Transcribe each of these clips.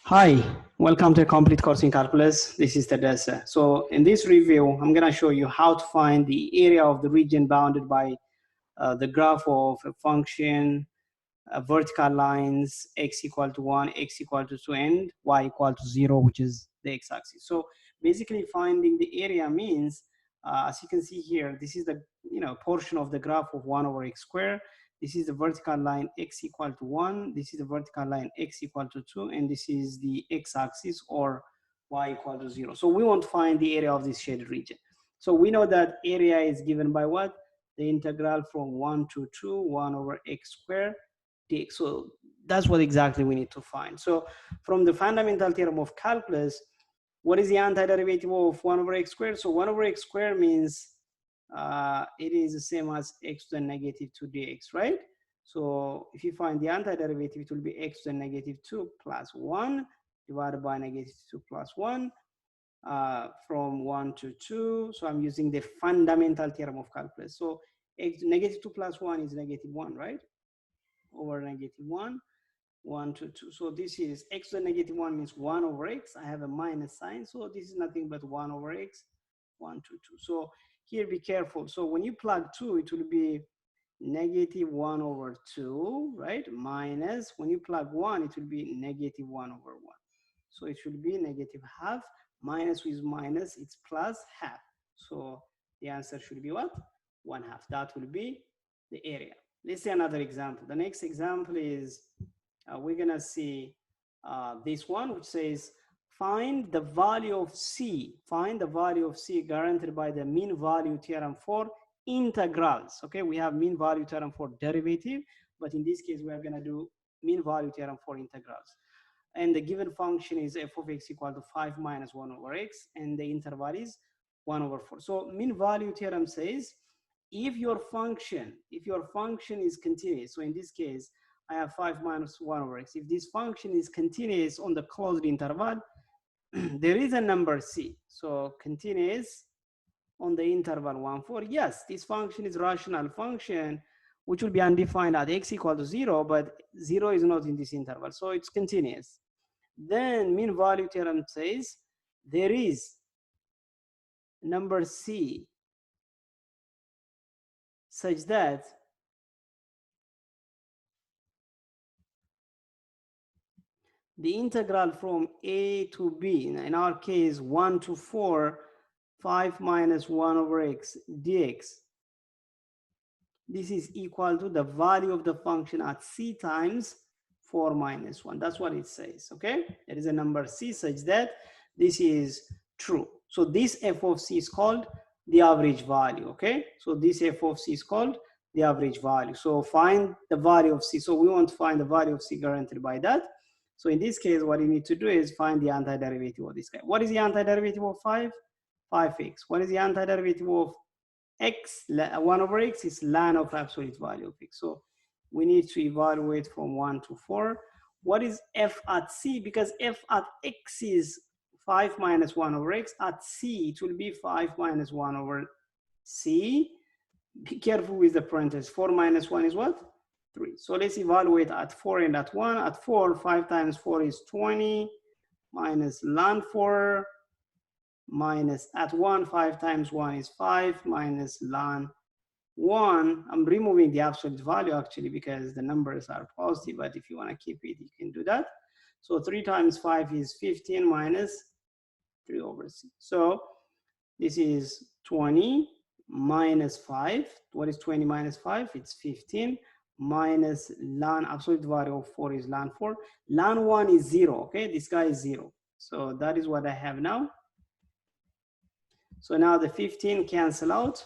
Hi, welcome to a complete course in calculus. This is Tadessa. So in this review, I'm going to show you how to find the area of the region bounded by the graph of a function, vertical lines, x equal to 1, x equal to 2, and y equal to 0, which is the x-axis. So basically finding the area means, as you can see here, this is the portion of the graph of 1 over x squared. This is the vertical line x equal to 1. This is the vertical line x equal to 2. And this is the x-axis or y equal to 0. So we want to find the area of this shaded region. So we know that area is given by what? The integral from 1 to 2, 1 over x squared dx. So that's what exactly we need to find. So from the fundamental theorem of calculus, what is the antiderivative of 1 over x squared? So 1 over x squared means it is the same as x to the negative 2 dx, right? So if you find the antiderivative, it will be x to the negative 2 plus 1 divided by negative 2 plus 1 from 1 to 2. So I'm using the fundamental theorem of calculus. So x, negative 2 plus 1 is negative 1, right? Over negative 1, 1 to 2. So this is x to the negative 1 means 1 over x. I have a minus sign. So this is nothing but 1 over x, 1 to 2. So here be careful. So when you plug 2, it will be negative 1 over 2, right? Minus, when you plug 1, it will be negative 1 over 1. So it should be negative half. Minus with minus, it's plus half. So the answer should be what? 1 half. That will be the area. Let's see another example. The next example is we're gonna see this one, which says find the value of c. Find the value of c guaranteed by the mean value theorem for integrals. Okay, we have mean value theorem for derivative, but in this case we are gonna do mean value theorem for integrals. And the given function is f of x equal to 5 minus 1 over x, and the interval is 1 over 4. So mean value theorem says if your function is continuous, so in this case I have 5 minus 1 over x. If this function is continuous on the closed interval, there is a number c. So continuous on the interval 1, 4. Yes, this function is rational function, which will be undefined at x equal to 0, but 0 is not in this interval, so it's continuous. Then mean value theorem says there is number c such that the integral from a to b, in our case 1 to 4, 5 minus 1 over x dx, this is equal to the value of the function at c times 4 minus 1. That's what it says, okay? There is a number c such that this is true. So this f of c is called the average value, okay? So this f of c is called the average value. So find the value of c. So we want to find the value of c guaranteed by that. So in this case, what you need to do is find the antiderivative of this guy. What is the antiderivative of 5? 5x. What is the antiderivative of x? 1 over x is ln of absolute value of x. So we need to evaluate from 1 to 4. What is f at c? Because f at x is 5 minus 1 over x. At c, it will be 5 minus 1 over c. Be careful with the parentheses. 4 minus 1 is what? 3. So let's evaluate at 4 and at 1. At 4, 5 times 4 is 20 minus ln 4 minus at 1, 5 times 1 is 5 minus ln 1. I'm removing the absolute value actually because the numbers are positive, but if you want to keep it, you can do that. So 3 times 5 is 15 minus 3 over c. So this is 20 minus 5. What is 20 minus 5? It's 15 minus ln absolute value of 4 is ln 4. Ln 1 is 0, okay? This guy is 0. So that is what I have now. So now the 15 cancel out.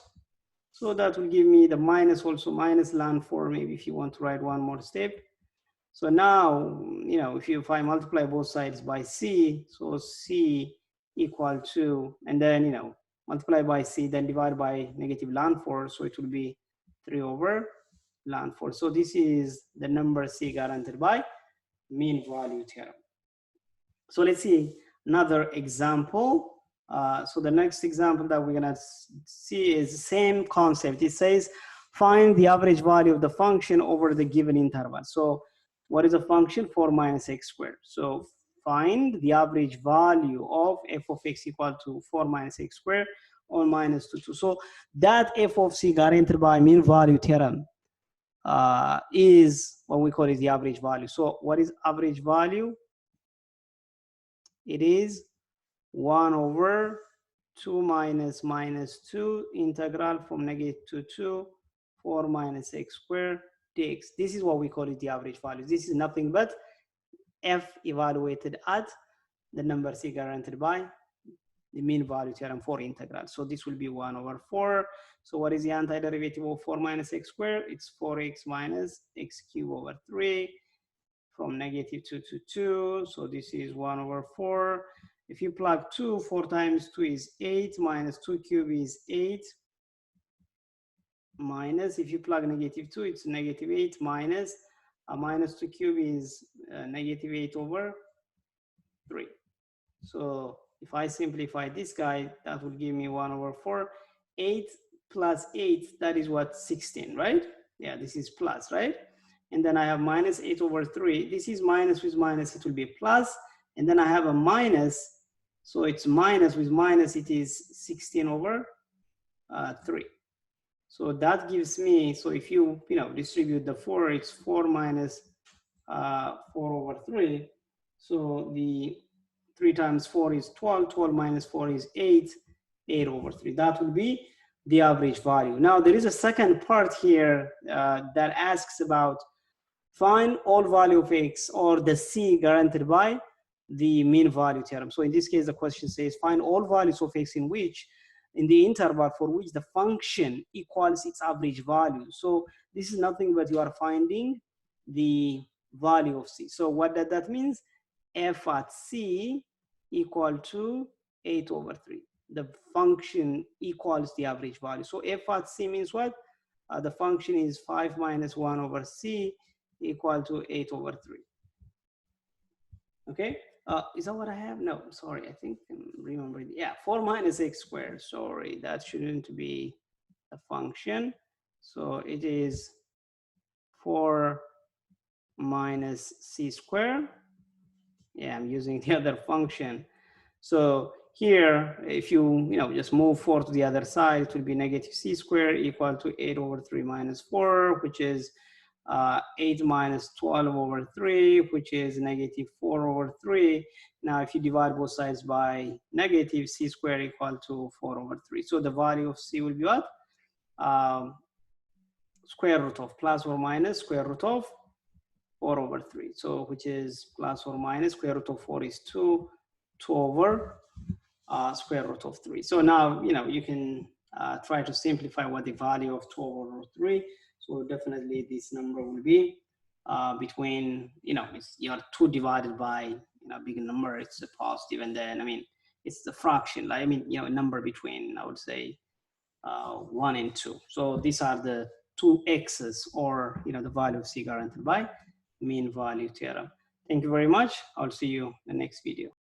So that will give me the minus also, minus ln 4, maybe if you want to write one more step. So now, if I multiply both sides by c, so c equal to, and then, multiply by c, then divide by negative ln 4, so it will be 3 over ln 4. So this is the number c guaranteed by mean value theorem. So let's see another example. So the next example that we're gonna see is the same concept. It says, find the average value of the function over the given interval. So what is a function? 4 minus x squared. So find the average value of f of x equal to 4 minus x squared or minus 2. So that f of c guaranteed by mean value theorem is what we call is the average value. So what is average value? It is 1 over 2 minus 2 integral from negative 2 to 4 minus x squared dx. This is what we call it the average value. This is nothing but f evaluated at the number c guaranteed by the mean value theorem for integral. So this will be 1 over 4. So what is the antiderivative of 4 minus x squared? It's 4x minus x cubed over 3 from negative 2 to 2. So this is 1 over 4. If you plug 2, 4 times 2 is 8, minus 2 cubed is 8, minus, if you plug negative 2, it's negative 8, minus, minus 2 cubed is negative 8 over 3. So if I simplify this guy, that will give me 1 over 4. 8 plus 8, that is what, 16, right? Yeah, this is plus, right? And then I have minus 8 over 3. This is minus with minus, it will be plus. And then I have a minus, so it's minus with minus, it is 16 over 3. So that gives me, so if you distribute the 4, it's 4 minus 4 over 3. So the 3 times 4 is 12, 12 minus 4 is 8, 8 over 3. That will be the average value. Now there is a second part here that asks about find all value of x or the c guaranteed by the mean value theorem. So in this case, the question says find all values of x in the interval for which the function equals its average value. So this is nothing but you are finding the value of c. So what that means? F at c equal to 8 over 3. The function equals the average value. So f at c means what? The function is 5 minus 1 over c equal to 8 over 3. Okay, is that what I have? No, sorry, I think I'm remembering. Yeah, 4 minus x squared. Sorry, that shouldn't be a function. So it is 4 minus c squared. Yeah, I'm using the other function. So here, if you just move 4 to the other side, it will be negative c squared equal to 8 over 3 minus 4, which is 8 minus 12 over 3, which is negative 4 over 3. Now, if you divide both sides by negative, c squared equal to 4 over 3. So the value of c will be what? Square root of plus or minus square root of 4 over 3. So which is plus or minus square root of 4 is 2, 2 over square root of 3. So now, you can try to simplify what the value of 2 over 3. So definitely this number will be between, it's your 2 divided by a big number, it's a positive, and then, it's the fraction, like, a number between, I would say, 1 and 2. So these are the 2 x's, or, the value of c guaranteed by mean value theorem. Thank you very much. I'll see you in the next video.